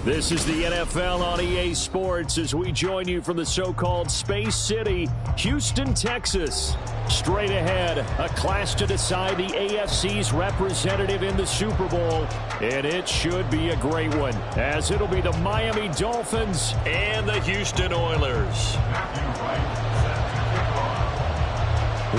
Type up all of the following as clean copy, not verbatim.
This is the NFL on EA Sports as we join you from the so-called Space City, Houston, Texas. Straight ahead, a clash to decide the AFC's representative in the Super Bowl. And it should be a great one, as it'll be the Miami Dolphins and the Houston Oilers.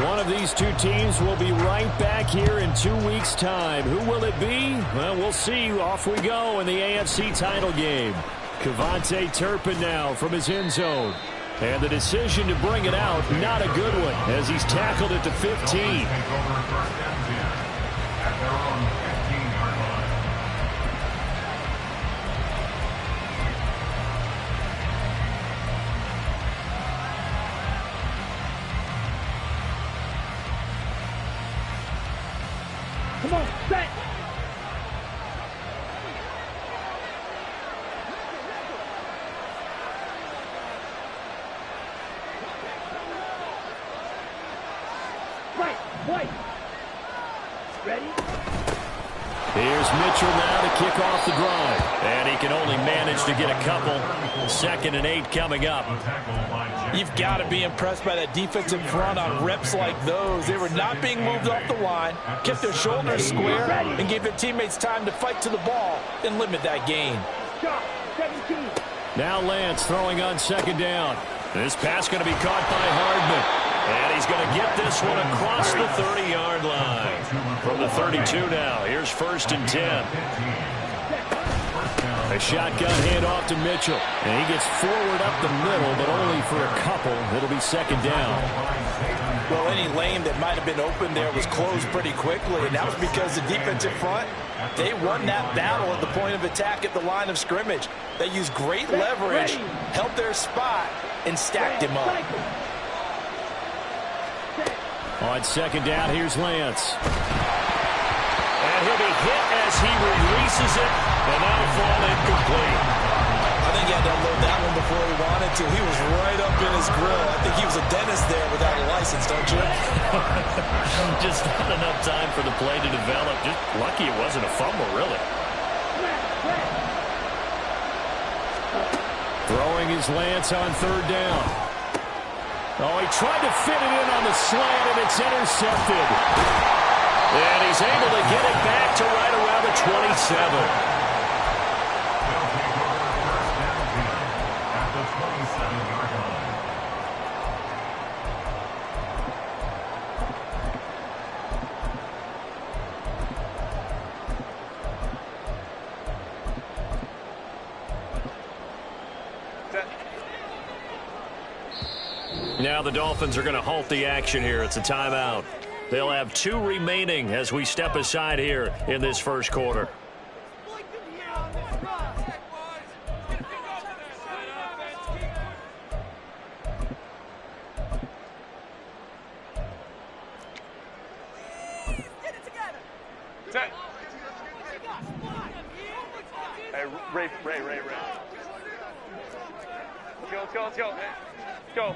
One of these two teams will be right back here in 2 weeks' time. Who will it be? Well, we'll see. Off we go in the AFC title game. Cbuttadaboss now from his end zone. And the decision to bring it out, not a good one, as he's tackled at the 15. Come on, set! Right, white! Ready? Here's Mitchell now to kick off the drive. And he can only manage to get a couple. 2nd and 8 coming up. You've got to be impressed by that defensive front on reps like those. They were not being moved off the line, kept their shoulders square, and gave their teammates time to fight to the ball and limit that gain. Now Lance throwing on 2nd down. This pass going to be caught by Hardman. And he's going to get this one across the 30-yard line. From the 32 now, here's 1st and 10. A shotgun handoff to Mitchell. And he gets forward up the middle, but only for a couple. It'll be 2nd down. Well, any lane that might have been open there was closed pretty quickly, and that was because the defensive front, they won that battle at the point of attack at the line of scrimmage. They used great leverage, held their spot, and stacked him up. On 2nd down, here's Lance. And he'll be hit as he releases it, and that'll fall incomplete. I think he had to unload that one before he wanted to. He was right up in his grill. I think he was a dentist there without a license, don't you? Just not enough time for the play to develop. Just lucky it wasn't a fumble, really. Throwing his Lance on 3rd down. Oh, he tried to fit it in on the slant, and it's intercepted. And he's able to get it back to right around the 27. Now the Dolphins are going to halt the action here. It's a timeout. They'll have 2 remaining as we step aside here in this first quarter. Set. Hey, Ray. Let's go. Let's go.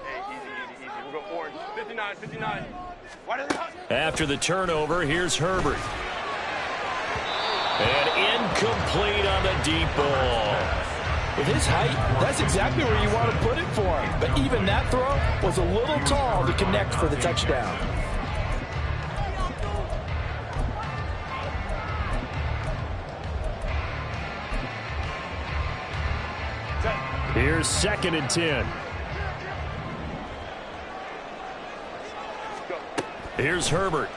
Hey, easy. We'll go orange. 59. After the turnover, here's Herbert. And incomplete on the deep ball. With his height, that's exactly where you want to put it for him. But even that throw was a little tall to connect for the touchdown. Here's 2nd and 10. Here's Herbert.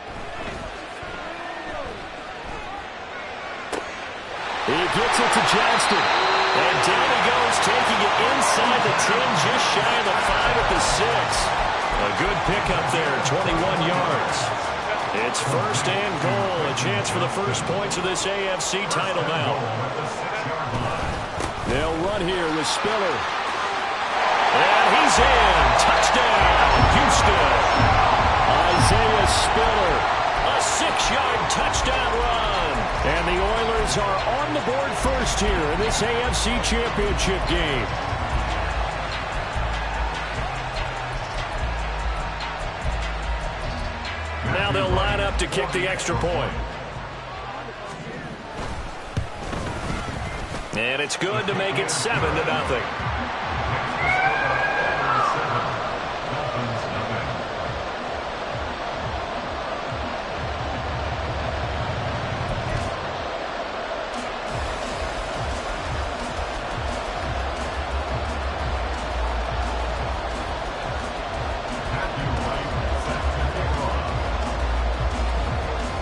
He gets it to Johnston. And down he goes, taking it inside the 10, just shy of the 5 at the 6. A good pickup there, 21 yards. It's 1st and goal, a chance for the first points of this AFC title bout. They'll run here with Spiller. And he's in. Touchdown, Houston. Isaiah Spiller, a 6-yard touchdown run. And the Oilers are on the board first here in this AFC Championship game. Now they'll line up to kick the extra point. And it's good to make it 7-0.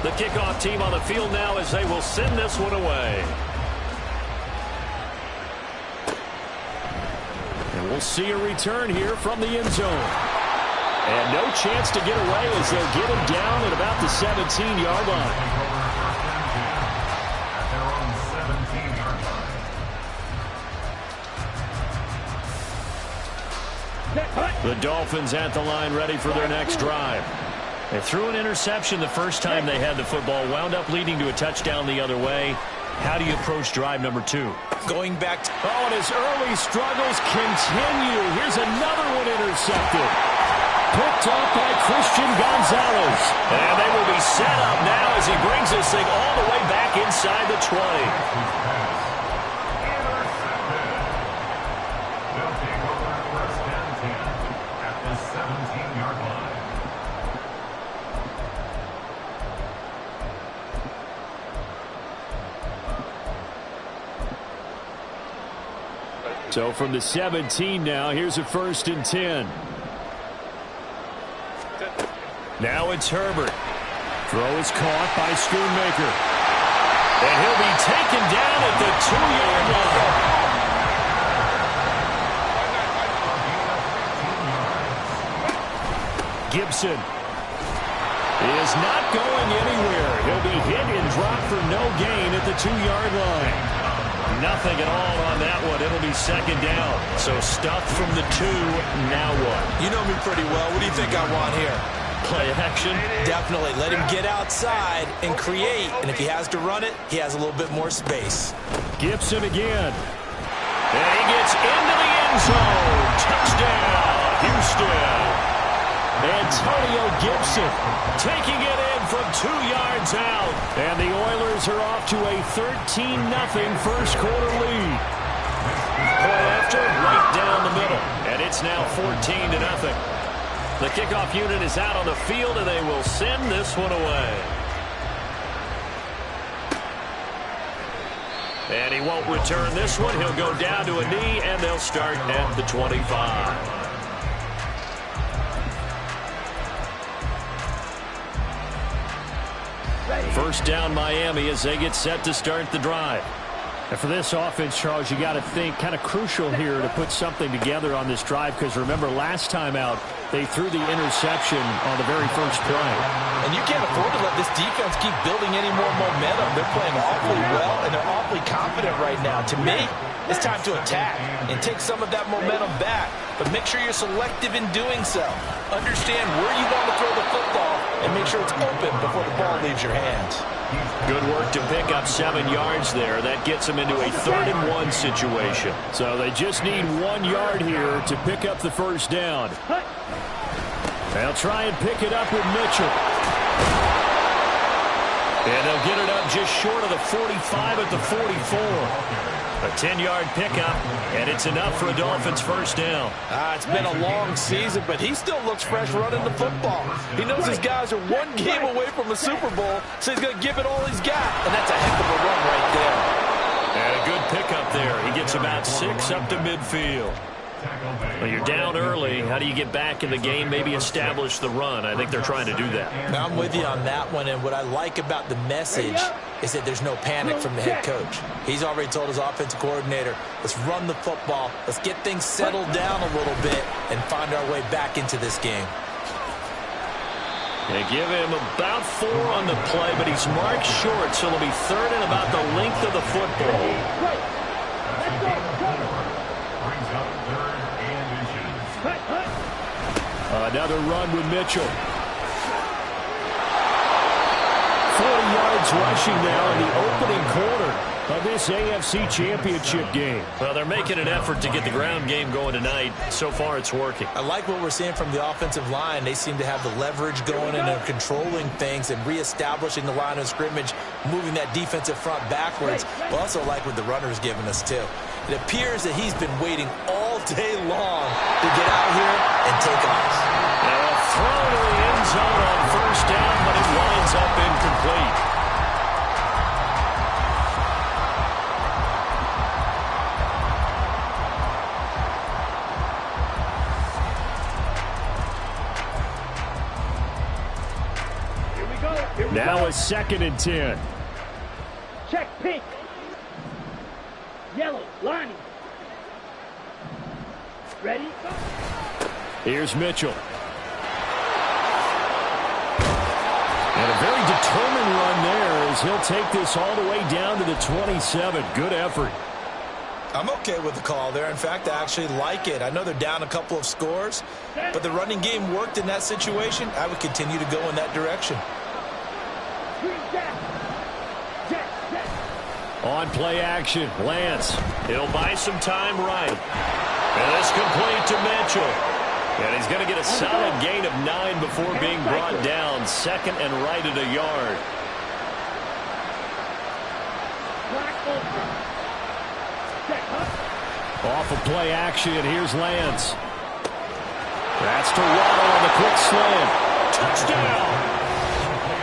The kickoff team on the field now as they will send this one away. And we'll see a return here from the end zone. And no chance to get away as they'll get him down at about the 17-yard line. The Dolphins at the line ready for their next drive. They threw an interception the first time they had the football, wound up leading to a touchdown the other way. How do you approach drive number 2? Going back to... Oh, and his early struggles continue. Here's another one intercepted. Picked up by Christian Gonzalez. And they will be set up now as he brings this thing all the way back inside the 20. So from the 17 now, here's a 1st and 10. Now it's Herbert. Throw is caught by Schoonmaker. And he'll be taken down at the 2-yard line. Gibson is not going anywhere. He'll be hit and dropped for no gain at the 2-yard line. Nothing at all on that one. It'll be 2nd down. So stuffed from the 2. Now what? You know me pretty well. What do you think I want here? Play action? Definitely. Let him get outside and create. And if he has to run it, he has a little bit more space. Gibson again. And he gets into the end zone. Touchdown, Houston. Antonio Gibson taking it in from 2 yards out. And the Oilers are off to a 13-0 first quarter lead. Point after, right down the middle. And it's now 14-0. The kickoff unit is out on the field, and they will send this one away. And he won't return this one. He'll go down to a knee, and they'll start at the 25. First down Miami as they get set to start the drive. And for this offense, Charles, you got to think kind of crucial here to put something together on this drive, because remember last time out they threw the interception on the very first play. And you can't afford to let this defense keep building any more momentum. They're playing awfully well, and they're awfully confident right now. To me, it's time to attack and take some of that momentum back. But make sure you're selective in doing so. Understand where you want to throw the football and make sure it's open before the ball leaves your hands. Good work to pick up 7 yards there. That gets them into a 3rd and 1 situation. So they just need 1 yard here to pick up the first down. They'll try and pick it up with Mitchell. And they'll get it up just short of the 45 at the 44. A 10-yard pickup, and it's enough for a Dolphins first down. It's been a long season, but he still looks fresh running the football. He knows his guys are 1 game away from a Super Bowl, so he's going to give it all he's got. And that's a heck of a run right there. And a good pickup there. He gets about 6 up to midfield. Well, you're down early. How do you get back in the game, maybe establish the run? I think they're trying to do that. I'm with you on that one, and what I like about the message is that there's no panic from the head coach. He's already told his offensive coordinator, let's run the football, let's get things settled down a little bit and find our way back into this game. They give him about 4 on the play, but he's marked short, so it'll be 3rd and about the length of the football. Another run with Mitchell. 40 yards rushing now in the opening quarter. of this AFC Championship game. Well, they're making an effort to get the ground game going tonight. So far, it's working. I like what we're seeing from the offensive line. They seem to have the leverage going, and they're controlling things and reestablishing the line of scrimmage, moving that defensive front backwards. But also like what the runner's giving us, too. It appears that he's been waiting all day long to get out here and take off. Now a throw to the end zone on first down, but it winds up incomplete. Now a 2nd and 10. Check pink. Yellow, Lonnie. Ready? Here's Mitchell. And a very determined run there as he'll take this all the way down to the 27. Good effort. I'm okay with the call there. In fact, I actually like it. I know they're down a couple of scores, but the running game worked in that situation. I would continue to go in that direction. On play action, Lance. He'll buy some time right. And it's complete to Mitchell. And he's going to get a solid gain of 9 before being brought down. 2nd and right at a yard. Off of play action, here's Lance. That's to Waddle on the quick slant. Touchdown!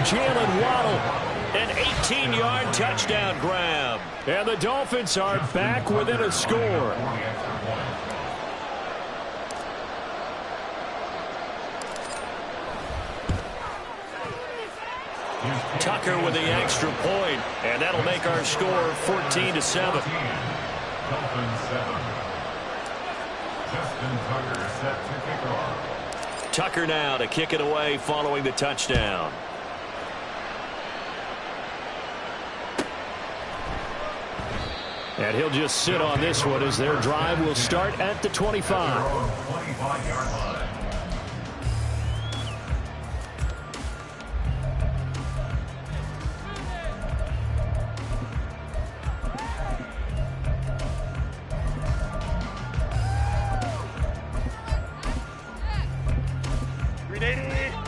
Jalen Waddle. An 18-yard touchdown grab. And the Dolphins are back within a score. Tucker with the extra point, and that'll make our score 14-7. Tucker now to kick it away following the touchdown. And he'll just sit on this one as their drive will start at the 25.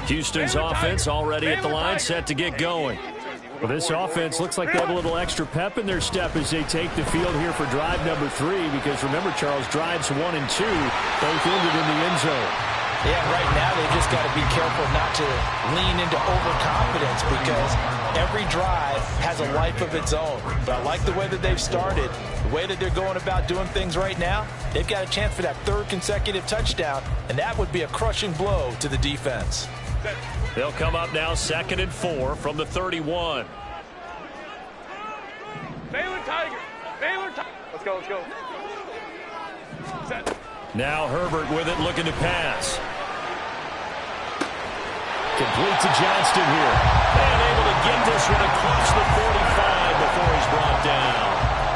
Houston's offense already at the line, set to get going. Well, this offense looks like they have a little extra pep in their step as they take the field here for drive number 3, because remember, Charles, drives 1 and 2 both ended in the end zone. Yeah, right now they just got to be careful not to lean into overconfidence, because every drive has a life of its own. But I like the way that they've started, the way that they're going about doing things right now. They've got a chance for that 3rd consecutive touchdown, and that would be a crushing blow to the defense. They'll come up now 2nd and 4 from the 31. Baylor Tiger. Baylor Tiger. Let's go, let's go. Set. Now Herbert with it, looking to pass. Complete to Johnston here. And able to get this one across the 45 before he's brought down.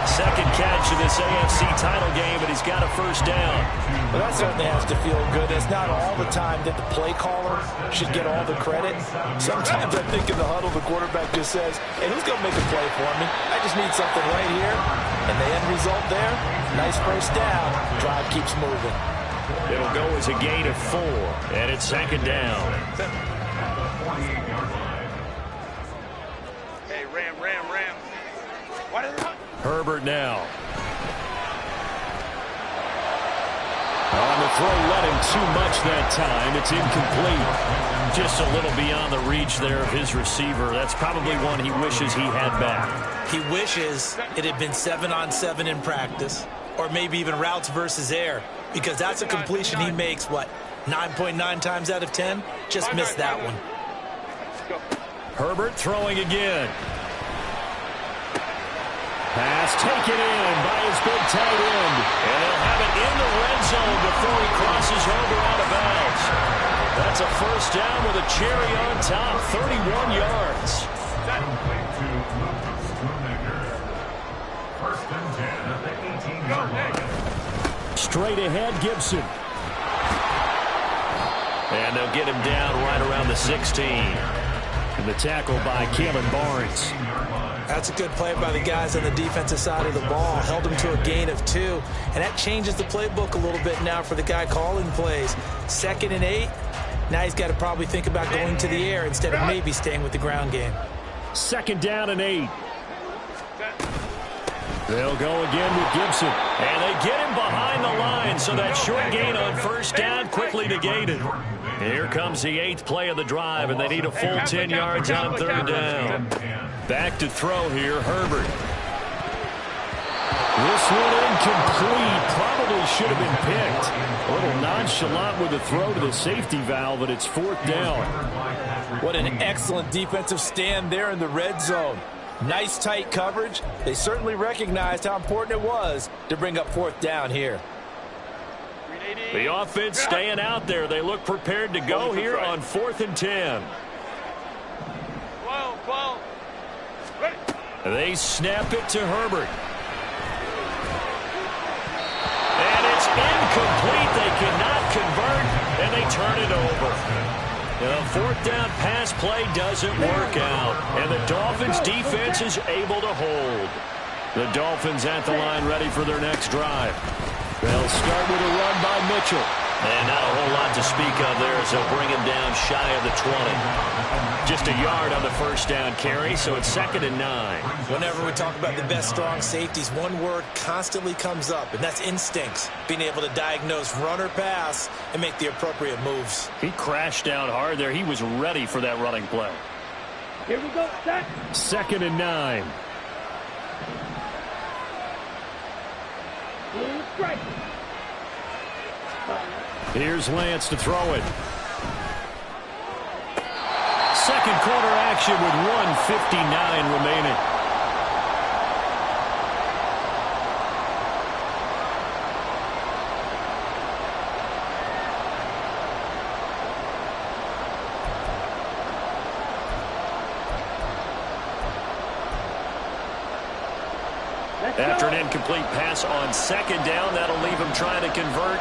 2nd catch of this AFC title game, and he's got a 1st down. Well, that certainly has to feel good. It's not all the time that the play caller should get all the credit. Sometimes I think in the huddle, the quarterback just says, hey, who's going to make a play for me? I just need something right here. And the end result there, nice 1st down. Drive keeps moving. It'll go as a gain of 4, and it's 2nd down. Hey, Ram. What is it? Herbert now. On the throw, let him too much that time. It's incomplete. Just a little beyond the reach there of his receiver. That's probably one he wishes he had back. He wishes it had been 7-on-7 in practice, or maybe even routes versus air, because that's a completion he makes, 9.9 times out of 10? Just missed that one. Herbert throwing again. Pass taken in by his big tight end. And they'll have it in the red zone before he crosses over out of bounds. That's a 1st down with a cherry on top, 31 yards. 1st and 10 at the 18-yard line. Straight ahead, Gibson. And they'll get him down right around the 16. And the tackle by Kalen Barnes. That's a good play by the guys on the defensive side of the ball. Held them to a gain of 2. And that changes the playbook a little bit now for the guy calling plays. 2nd and 8. Now he's got to probably think about going to the air instead of maybe staying with the ground game. 2nd down and 8. They'll go again with Gibson. And they get him behind the line, so that short gain on 1st down quickly negated. Here comes the 8th play of the drive, and they need a full 10 yards on 3rd down. Back to throw here, Herbert. This one incomplete. Probably should have been picked. A little nonchalant with the throw to the safety valve, but it's 4th down. What an excellent defensive stand there in the red zone. Nice tight coverage. They certainly recognized how important it was to bring up 4th down here. The offense staying out there. They look prepared to go here on 4th and 10. 12. Ready. They snap it to Herbert. And it's incomplete. They cannot convert, and they turn it over. The 4th down pass play doesn't work out, and the Dolphins defense is able to hold. The Dolphins at the line ready for their next drive. They'll start with a run by Mitchell. And not a whole lot to speak of there as they'll bring him down shy of the 20. Just a yard on the 1st down carry, so it's 2nd and 9. Whenever we talk about the best strong safeties, one word constantly comes up, and that's instincts. Being able to diagnose run or pass and make the appropriate moves. He crashed down hard there. He was ready for that running play. Here we go, set. 2nd and 9. Strike. Here's Lance to throw it. 2nd quarter action with 1:59 remaining. After an incomplete pass on 2nd down, that'll leave him trying to convert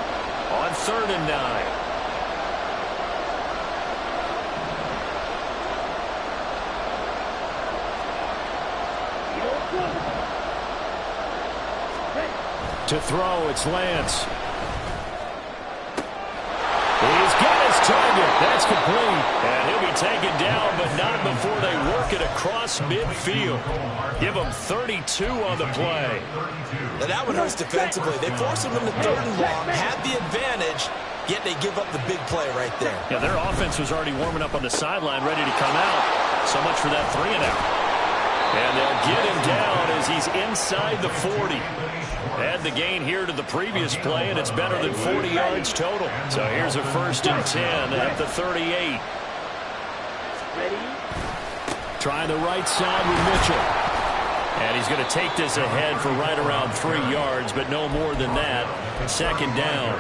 on 3rd and 9. To throw, it's Lance. He's got his target. That's complete. And he'll be taken down, but not before they work it across midfield. Give him 32 on the play. Now that one hurts defensively. They force him into 3rd and long, had the advantage, yet they give up the big play right there. Yeah, their offense was already warming up on the sideline, ready to come out. So much for that 3 and out. And they'll get him down as he's inside the 40. Add the gain here to the previous play, and it's better than 40 yards total. So here's a 1st and 10 at the 38. Ready. Trying the right side with Mitchell. And he's going to take this ahead for right around 3 yards, but no more than that. 2nd down.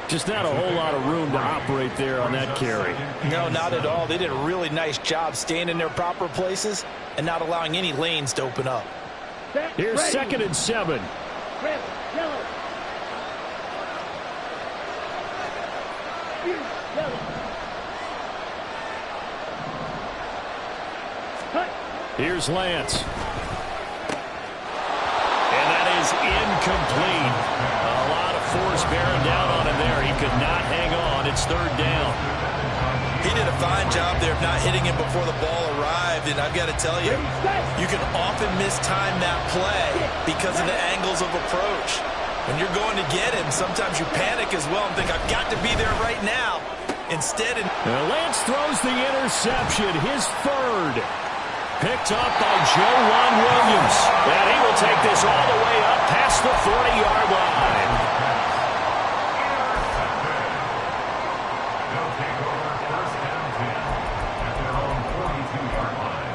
Just not a whole lot of room to operate there on that carry. No, not at all. They did a really nice job staying in their proper places and not allowing any lanes to open up. Here's 2nd and 7. Red, yellow. Yellow. Cut. Here's Lance. And that is incomplete. A lot of force bearing down on him there. He could not hang on. It's 3rd down. He did a fine job there of not hitting him before the ball arrived, and I've got to tell you, you can often mistime that play because of the angles of approach. When you're going to get him, sometimes you panic as well and think, I've got to be there right now. Instead, Lance throws the interception, his 3rd. Picked up by Joe Williams. And he will take this all the way up past the 40-yard line. They'll take over 1st down 10 at their own 42-yard line.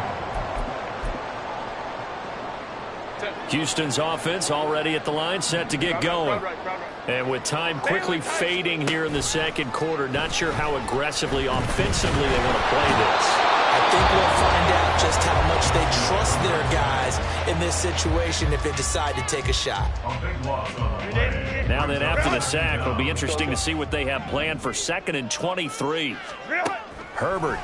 Houston's offense already at the line, set to get going. And with time quickly fading here in the 2nd quarter, not sure how aggressively, offensively they want to play this. I think we'll find out just how much they trust their guys in this situation if they decide to take a shot. Now then, after the sack, it'll be interesting to see what they have planned for 2nd and 23. Herbert.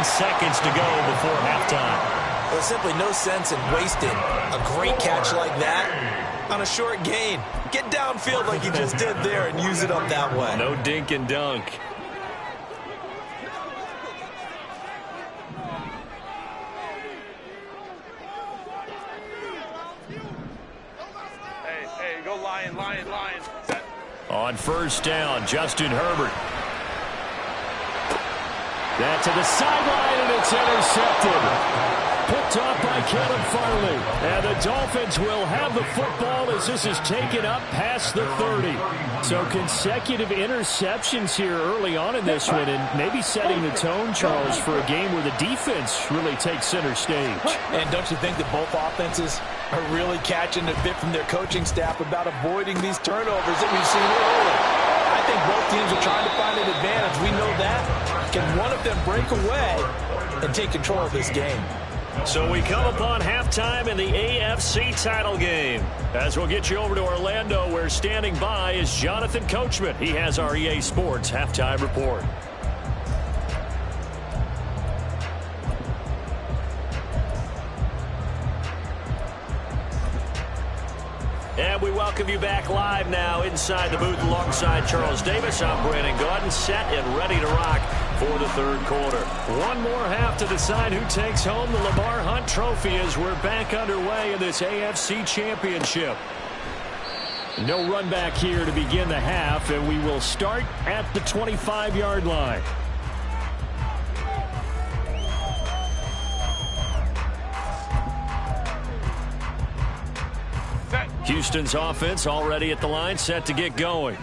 seconds to go before halftime. There's simply no sense in wasting a great catch like that on a short gain. Get downfield like you just did there and use it up that way. No dink and dunk. Hey, go Lion. Set. On first down, Justin Herbert. That to the sideline, and it's intercepted. Picked off by Caleb Farley. And the Dolphins will have the football as this is taken up past the 30. So consecutive interceptions here early on in this one, and maybe setting the tone, Charles, for a game where the defense really takes center stage. And don't you think that both offenses are really catching the bit from their coaching staff about avoiding these turnovers that we've seen early? I think both teams are trying to find an advantage. We know that. Can one of them break away and take control of this game? So we come upon halftime in the AFC title game. As we'll get you over to Orlando, where standing by is Jonathan Coachman. He has our EA Sports halftime report. And we welcome you back live now inside the booth alongside Charles Davis. I'm Brandon Gaudin, set and ready to rock for the third quarter. One more half to decide who takes home the Lamar Hunt Trophy as we're back underway in this AFC Championship. No run back here to begin the half, and we will start at the 25-yard line. Houston's offense already at the line, set to get going.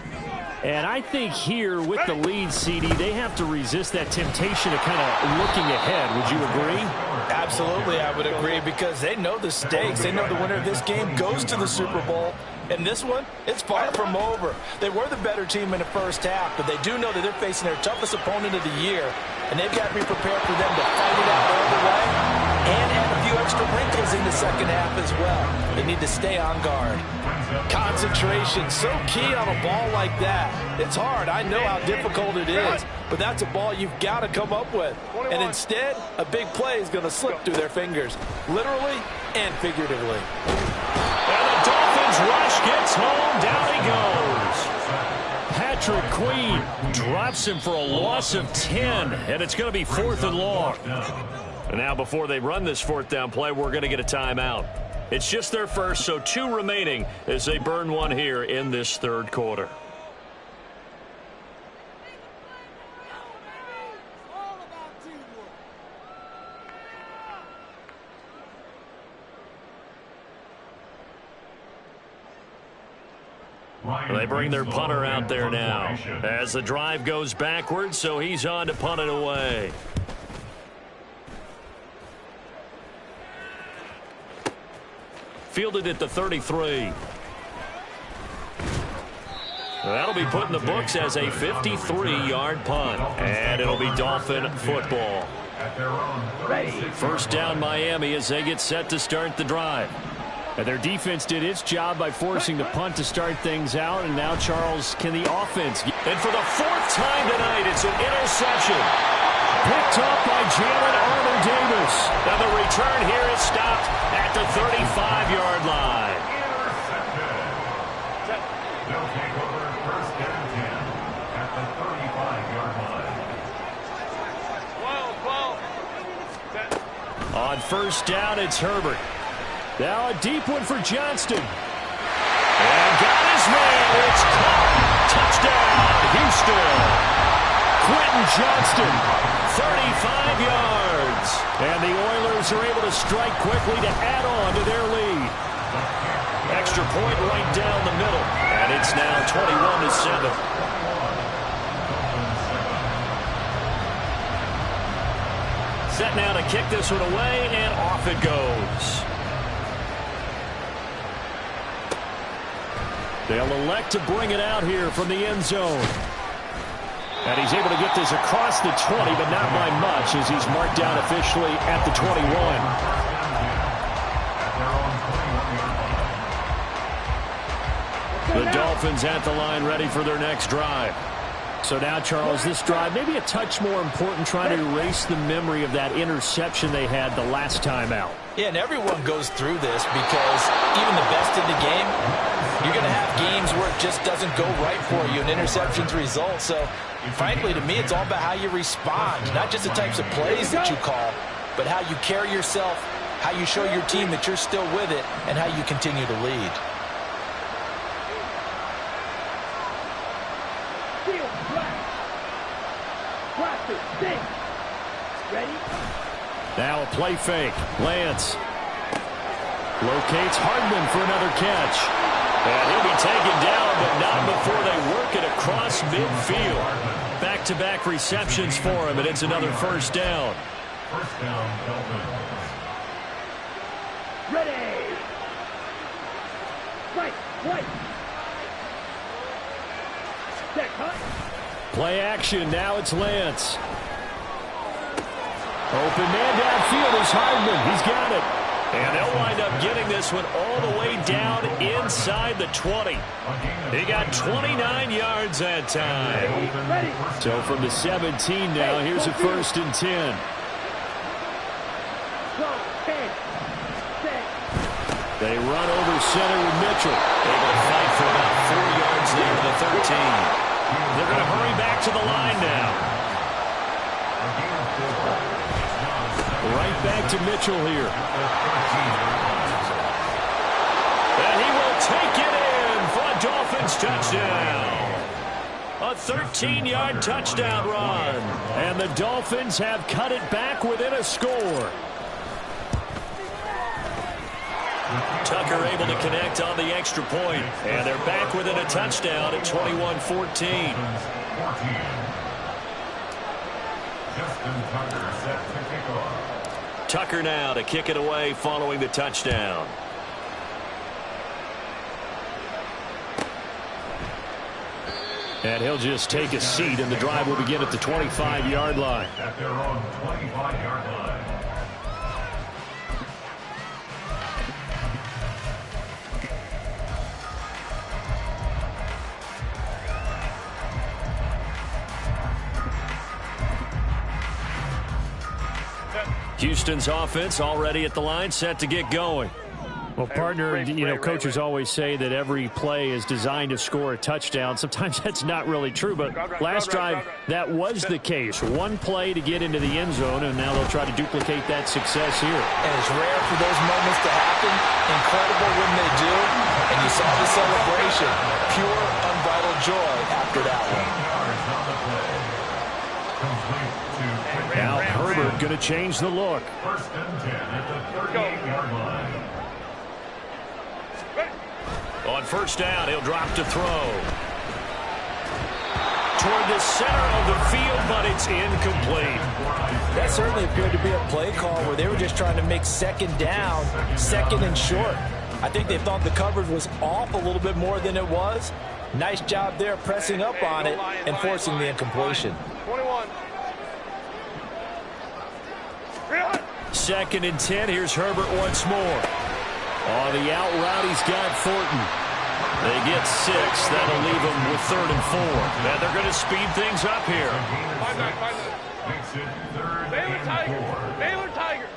And I think here with the lead, CD, they have to resist that temptation of kind of looking ahead. Would you agree? Absolutely, I would agree, because they know the stakes. They know the winner of this game goes to the Super Bowl. And this one, it's far from over. They were the better team in the first half, but they do know that they're facing their toughest opponent of the year, and they've got to be prepared for them to fight it out all the way and add a few extra wrinkles in the second half as well. They need to stay on guard. Concentration, so key on a ball like that. It's hard. I know how difficult it is, but that's a ball you've got to come up with. And instead, a big play is going to slip through their fingers, literally and figuratively. And the Dolphins rush gets home. Down he goes. Patrick Queen drops him for a loss of 10, and it's going to be 4th and long. And now before they run this fourth down play, we're going to get a timeout. It's just their first, so 2 remaining as they burn one here in this third quarter. They bring their punter out there now as the drive goes backwards, so he's on to punt it away. Fielded at the 33. That'll be put in the books as a 53-yard punt, and it'll be Dolphin football. First down Miami as they get set to start the drive. And their defense did its job by forcing the punt to start things out, and now, Charles, can the offense... And for the 4th time tonight, it's an interception. Picked up by Jalen Armour-Davis. Now the return here is stopped at the 35-yard line. They'll take over first down 10 at the 35-yard line. 12. On first down, it's Herbert. Now a deep one for Johnston. And got his man. It's caught. Touchdown, Houston. Quentin Johnston, 35 yards. and the Oilers are able to strike quickly to add on to their lead. Extra point right down the middle, and it's now 21-7. Set now to kick this one away, and off it goes. They'll elect to bring it out here from the end zone. And he's able to get this across the 20, but not by much, as he's marked down officially at the 21. The Dolphins at the line, ready for their next drive. So now, Charles, this drive maybe a touch more important, trying to erase the memory of that interception they had the last time out. Yeah, and everyone goes through this because even the best in the game, you're going to have games where it just doesn't go right for you and interceptions result. So, frankly, to me, it's all about how you respond, not just the types of plays that you call, but how you carry yourself, how you show your team that you're still with it, and how you continue to lead. Now a play fake. Lance locates Hardman for another catch. And he'll be taken down, but not before they work it across midfield. Back-to-back receptions for him, and it's another first down. First down, Dolphins. Ready. Right. Set, cut. Play action. Now it's Lance. Open man downfield is Hardman. He's got it. And they'll wind up getting this one all the way down inside the 20. He got 29 yards that time. Ready. So from the 17 now, here's a 1st and 10. They run over center with Mitchell. Able to fight for about 4 yards there to the 13. They're going to hurry back to the line now. Right back to Mitchell here. And he will take it in for a Dolphins touchdown. A 13-yard touchdown run. And the Dolphins have cut it back within a score. Tucker able to connect on the extra point. And they're back within a touchdown at 21-14. Justin Tucker set to kick off. Tucker now to kick it away following the touchdown. And he'll just take a seat, and the drive will begin at the 25-yard line. At their own 25-yard line. Houston's offense already at the line, set to get going. Well, partner, coaches always say that every play is designed to score a touchdown. Sometimes that's not really true, but last drive, that was the case. One play to get into the end zone, and now they'll try to duplicate that success here. And it's rare for those moments to happen. Incredible when they do. And you saw the celebration. Pure, unbridled joy after that one. Now Herbert going to change the look. First and 10 at the 38-yard line. On first down, he'll drop to throw. Toward the center of the field, but it's incomplete. That certainly appeared to be a play call where they were just trying to make second down, second and short. I think they thought the coverage was off a little bit more than it was. Nice job there pressing up on it and forcing the incompletion. 21. 2nd and 10. Here's Herbert once more. On the out route, he's got Thornton. They get 6. That'll leave them with 3rd and 4. And they're going to speed things up here. Makes it 3rd Baylor and Tiger. 4. Baylor Tiger.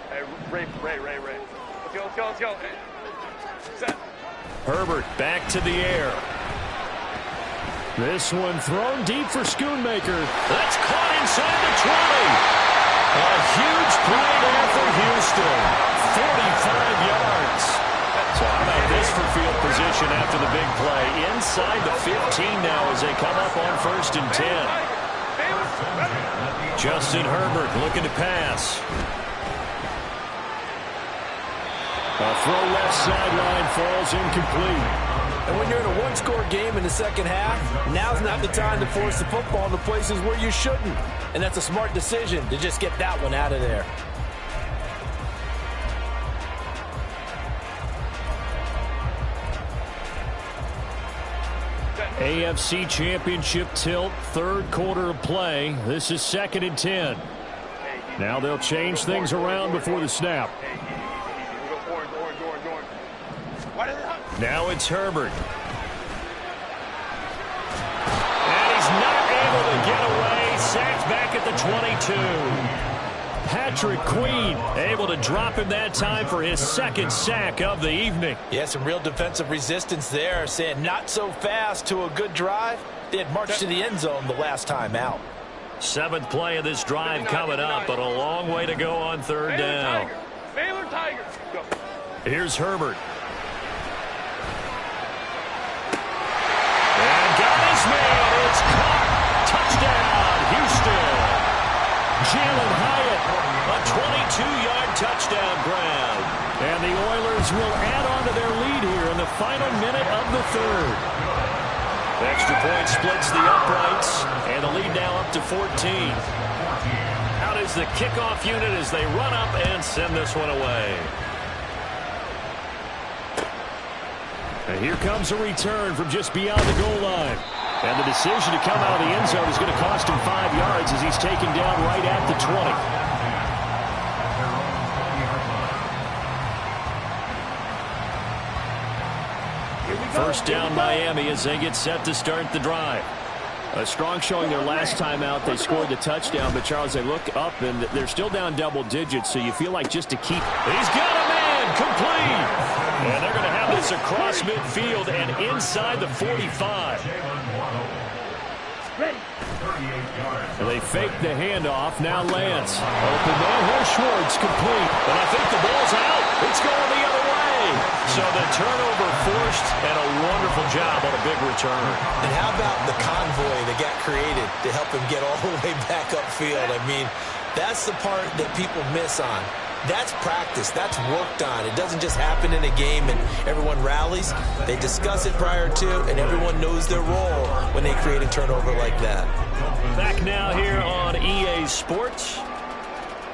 Hey, Ray. Let's go. Hey. Set. Herbert back to the air. This one thrown deep for Schoonmaker. That's caught inside the 20. A huge play there for Houston. 45 yards. So how about this for field position after the big play? Inside the 15 now as they come up on 1st and 10. Justin Herbert looking to pass. A throw left sideline falls incomplete. And when you're in a one-score game in the second half, now's not the time to force the football in the places where you shouldn't. And that's a smart decision to just get that one out of there. AFC Championship tilt, 3rd quarter of play. This is 2nd and 10. Now they'll change things around before the snap. We'll go orange. Now it's Herbert. 2. Patrick Queen able to drop him that time for his second sack of the evening. Yeah, some real defensive resistance there, saying not so fast to a good drive. They had marched to the end zone the last time out. 7th play of this drive coming up, but a long way to go on 3rd down. Baylor Tigers. Go. Here's Herbert. And got his man. It's caught. Touchdown, Houston. Jalen Hyatt. A 22-yard touchdown grab. And the Oilers will add on to their lead here in the final minute of the 3rd. Extra point splits the uprights, and the lead now up to 14. Out is the kickoff unit as they run up and send this one away. And here comes a return from just beyond the goal line. And the decision to come out of the end zone is going to cost him 5 yards as he's taken down right at the 20. First down Miami as they get set to start the drive. A strong showing their last time out. They scored the touchdown, but Charles, they look up and they're still down double digits, so you feel like just to keep. He's got a man complete. And they're going to have this across midfield and inside the 45. And they fake the handoff. Now Lance. Open man. Here's Schwartz complete. But I think the ball's out. It's going the other way. So the turnover forced and a wonderful job on a big return. And how about the convoy that got created to help him get all the way back upfield? I mean, that's the part that people miss on. That's practice. That's worked on. It doesn't just happen in a game and everyone rallies. They discuss it prior to, and everyone knows their role when they create a turnover like that. Back now here on EA Sports.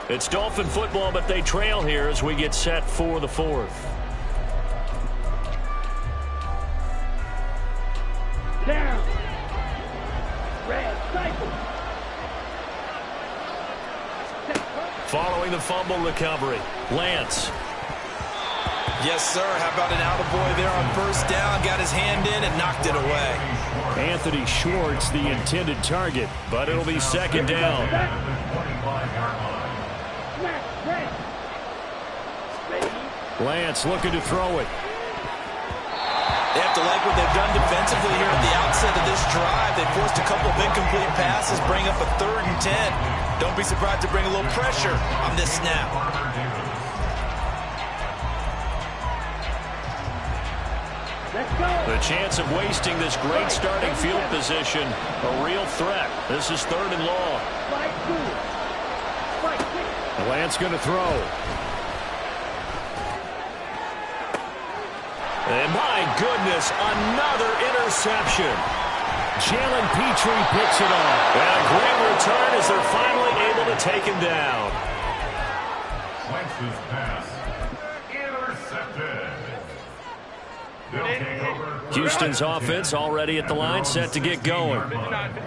It's Dolphin football, but they trail here as we get set for the 4th. Down. Red cycle. Following the fumble recovery, Lance. Yes, sir. How about an out-of-boy there on first down? Got his hand in and knocked it away. Anthony Schwartz, the intended target, but it'll be second down. Lance looking to throw it. They have to like what they've done defensively here at the outset of this drive. They forced a couple of incomplete passes, bring up a 3rd and 10. Don't be surprised to bring a little pressure on this snap. The chance of wasting this great starting field position, a real threat. This is 3rd and long. Lance going to throw. And my goodness, another interception. Jalen Petrie picks it off. And a great return as they're finally able to take him down. Lance's pass intercepted. They'll take over. Houston's offense already at the line, set to get going.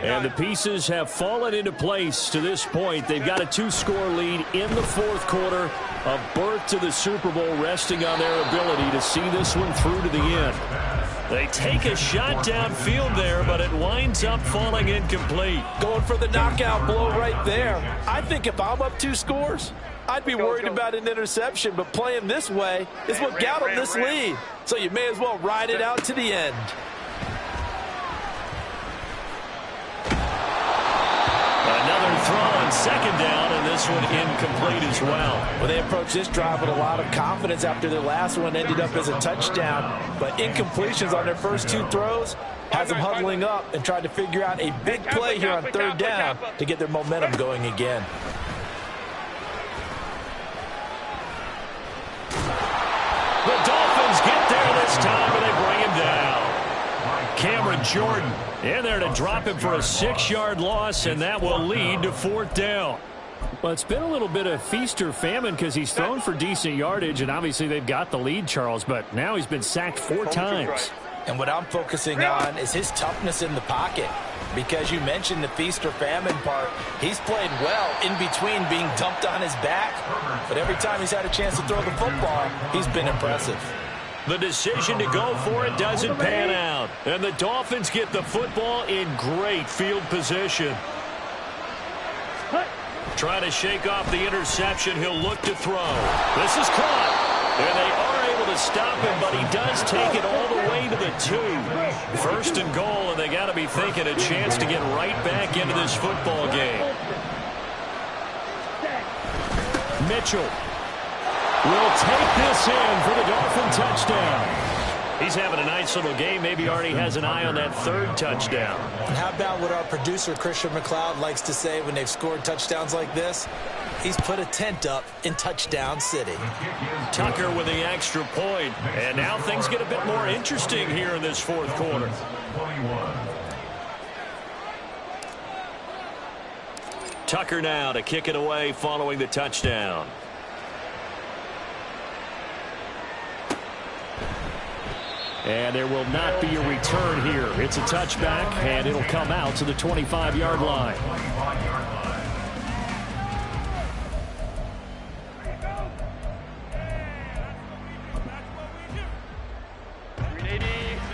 And the pieces have fallen into place to this point. They've got a 2-score lead in the 4th quarter. A berth to the Super Bowl resting on their ability to see this one through to the end. They take a shot downfield there, but it winds up falling incomplete. Going for the knockout blow right there. I think if I'm up 2 scores, I'd be worried about an interception, but playing this way is what got them this lead. So you may as well ride it out to the end. Another throw on second down, and this one incomplete as well. Well, they approached this drive with a lot of confidence after their last one ended up as a touchdown. But incompletions on their first 2 throws has them huddling up and trying to figure out a big play here on 3rd down to get their momentum going again. The Dolphins get there this time, and they bring him down. Cameron Jordan in there to drop him for a 6-yard loss, and that will lead to 4th down. Well, it's been a little bit of feast or famine because he's thrown for decent yardage, and obviously they've got the lead, Charles, but now he's been sacked 4 times. And what I'm focusing on is his toughness in the pocket. Because you mentioned the feast or famine part, he's played well in between being dumped on his back. But every time he's had a chance to throw the football, he's been impressive. The decision to go for it doesn't pan out. And the Dolphins get the football in great field position. Trying to shake off the interception. He'll look to throw. This is caught. And they are able to stop him, but he does take it all the way to the 2. First and goal, and they got to be thinking a chance to get right back into this football game. Mitchell will take this in for the Dolphin touchdown. He's having a nice little game. Maybe already has an eye on that 3rd touchdown. And how about what our producer, Christian McLeod, likes to say when they've scored touchdowns like this? He's put a tent up in Touchdown City. Tucker with the extra point. And now things get a bit more interesting here in this 4th quarter. Tucker now to kick it away following the touchdown. And there will not be a return here. It's a touchback, and it'll come out to the 25-yard line.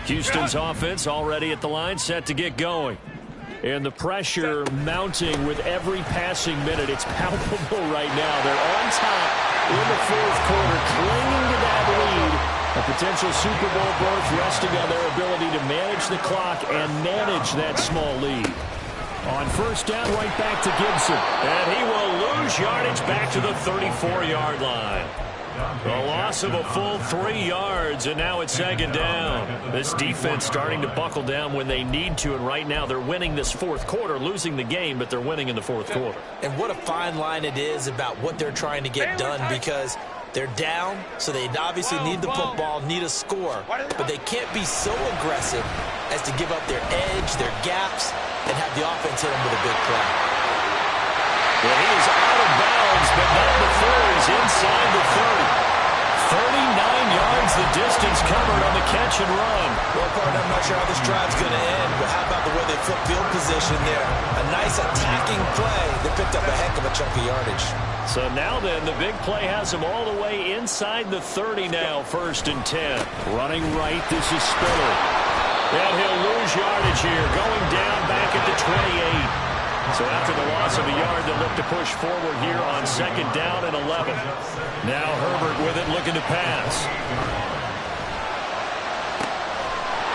Houston's offense already at the line, set to get going. And the pressure mounting with every passing minute. It's palpable right now. They're on top in the 4th quarter, clinging to that lead. A potential Super Bowl berth resting on their ability to manage the clock and manage that small lead. On first down, right back to Gibson. And he will lose yardage back to the 34-yard line. A loss of a full 3 yards, and now it's 2nd down. This defense starting to buckle down when they need to, and right now they're winning this 4th quarter, losing the game, but they're winning in the 4th quarter. And what a fine line it is about what they're trying to get done, because they're down, so they obviously need the football, need a score, but they can't be so aggressive as to give up their edge, their gaps, and have the offense hit them with a big play. Well, he is out of bounds, but not before he's inside the 30. 39 yards the distance covered on the catch and run. Well, partner, I'm not sure how this drive's going to end, but how about the way they flip field position there? A nice attacking play that picked up a heck of a chunk of yardage. So now then, the big play has him all the way inside the 30 now, 1st and 10. Running right, this is Spiller. And he'll lose yardage here, going down back at the 28. So after the loss of a yard, they'll look to push forward here on 2nd down and 11. Now Herbert with it, looking to pass.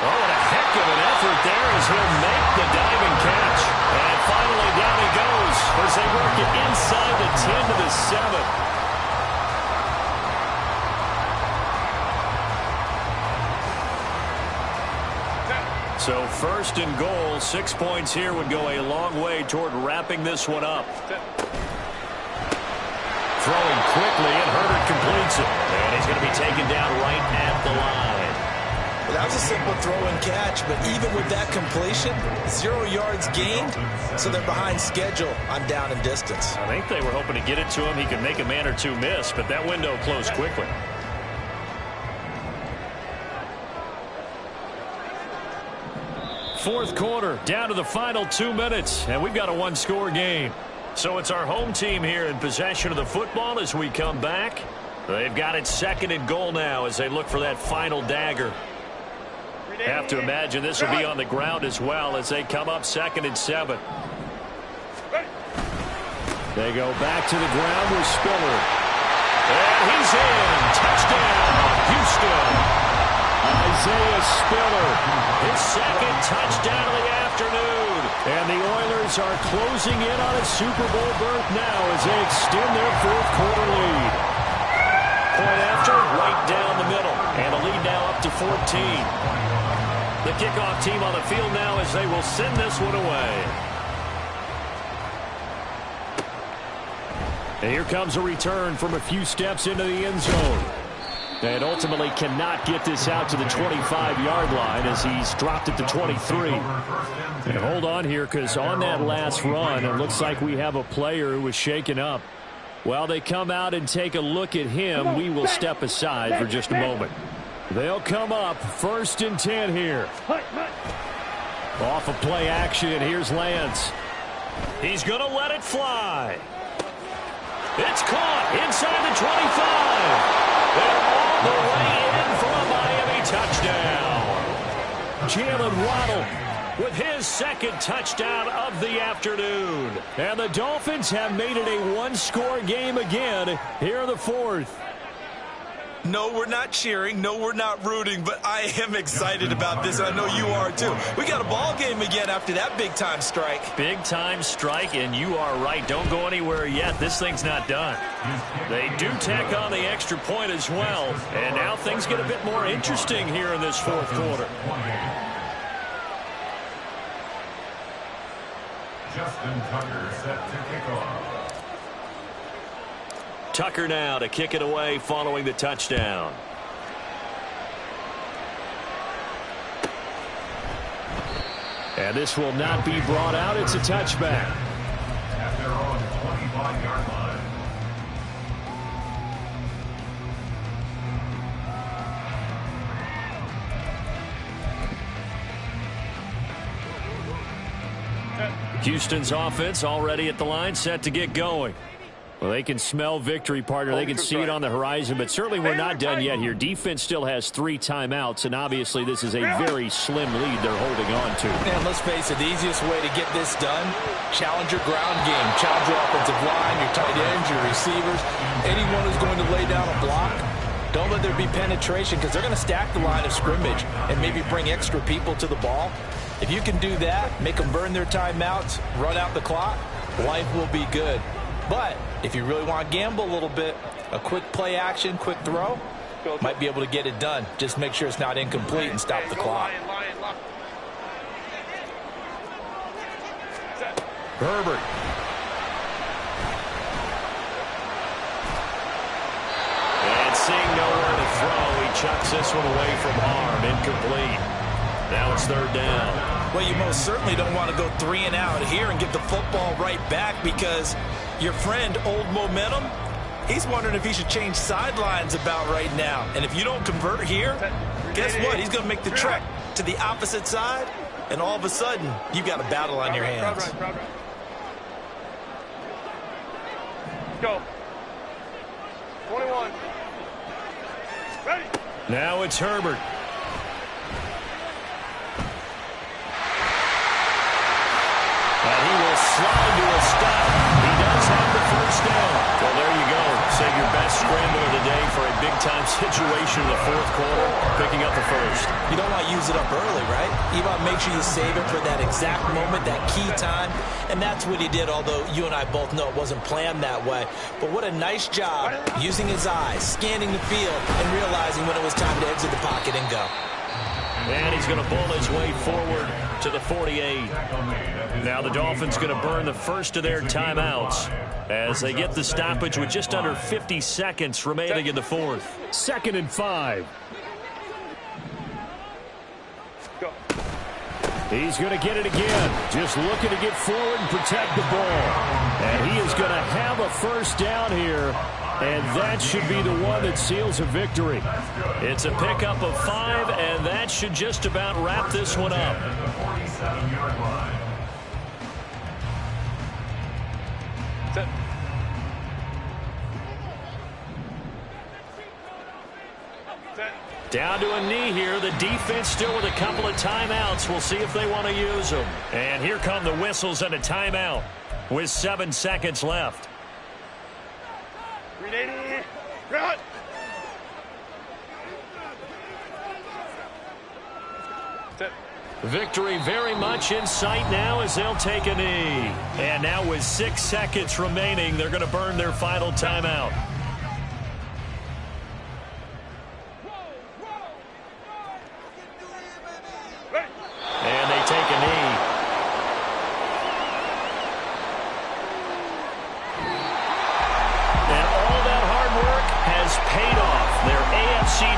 Oh, what a heck of an effort there as he'll make the diving catch. And finally down he goes as they work it inside the 10 to the 7. So 1st and goal, 6 points here would go a long way toward wrapping this one up. Throwing quickly, and Herbert completes it. And he's going to be taken down right at the line. Well, that was a simple throw and catch, but even with that completion, 0 yards gained, so they're behind schedule on down and distance. I think they were hoping to get it to him. He could make a man or two miss, but that window closed quickly. Fourth quarter, down to the final 2 minutes, and we've got a one-score game. So it's our home team here in possession of the football as we come back. They've got it 2nd and goal now as they look for that final dagger. Have to imagine this will be on the ground as well as they come up 2nd and 7. They go back to the ground with Spiller. And he's in. Touchdown, Houston. Isaiah Spiller, his 2nd touchdown of the afternoon. And the Oilers are closing in on a Super Bowl berth now as they extend their 4th quarter lead. Point after, right down the middle. And a lead now up to 14. The kickoff team on the field now as they will send this one away. And here comes a return from a few steps into the end zone. And ultimately cannot get this out to the 25-yard line as he's dropped it to 23. And hold on here, because on that last run, it looks like we have a player who was shaken up. While they come out and take a look at him, we will step aside for just a moment. They'll come up 1st and 10 here. Off of play action, here's Lance. He's going to let it fly. It's caught inside the 25. They're all the way in for a Miami touchdown. Jalen Waddle with his second touchdown of the afternoon. And the Dolphins have made it a one-score game again here in the fourth. No, we're not cheering. No, we're not rooting, but I am excited about this. I know you are too. We got a ball game again after that big-time strike. Big-time strike, and you are right. Don't go anywhere yet. This thing's not done. They do tack on the extra point as well, and now things get a bit more interesting here in this fourth quarter. Justin Tucker set to kick off. Tucker now to kick it away following the touchdown. And this will not be brought out. It's a touchback. At their own 25-yard line. Houston's offense already at the line, set to get going. Well, they can smell victory, partner. They can see it on the horizon, but certainly we're not done yet here. Defense still has 3 timeouts, and obviously this is a very slim lead they're holding on to. And let's face it, the easiest way to get this done, challenge your ground game. Challenge your offensive line, your tight ends, your receivers, anyone who's going to lay down a block. Don't let there be penetration because they're going to stack the line of scrimmage and maybe bring extra people to the ball. If you can do that, make them burn their timeouts, run out the clock, life will be good. But if you really want to gamble a little bit, a quick play action, quick throw, might be able to get it done. Just make sure it's not incomplete and stop the clock. Herbert. And seeing nowhere to throw, he chucks this one away from harm. Incomplete. Now it's third down. Well, you most certainly don't want to go 3 and out here and give the football right back because your friend, Old Momentum, he's wondering if he should change sidelines about right now. And if you don't convert here, guess what? He's going to make the trek to the opposite side, and all of a sudden, you've got a battle on your hands. Go. 21. Ready. Now it's Herbert. And he will slide to a stop. He does have the first down. Well, there you go. Save your best scramble of the day for a big-time situation in the fourth quarter, picking up the first. You don't want to use it up early, right? You want to make sure you save it for that exact moment, that key time. And that's what he did, although you and I both know it wasn't planned that way. But what a nice job using his eyes, scanning the field, and realizing when it was time to exit the pocket and go. And he's going to pull his way forward to the 48. Now the Dolphins going to burn the first of their timeouts as they get the stoppage with just under 50 seconds remaining in the fourth. 2nd and 5. Go. He's going to get it again. Just looking to get forward and protect the ball. And he is going to have a first down here. And that should be the one that seals a victory. It's a pickup of 5, and that should just about wrap this one up. Set. Set. Down to a knee here. The defense still with a couple of timeouts. We'll see if they want to use them. And here come the whistles and a timeout with 7 seconds left. 380. Run. Set. Victory very much in sight now as they'll take a knee. And now with 6 seconds remaining, they're going to burn their final timeout. And they take a knee. And all that hard work has paid off. Their AFC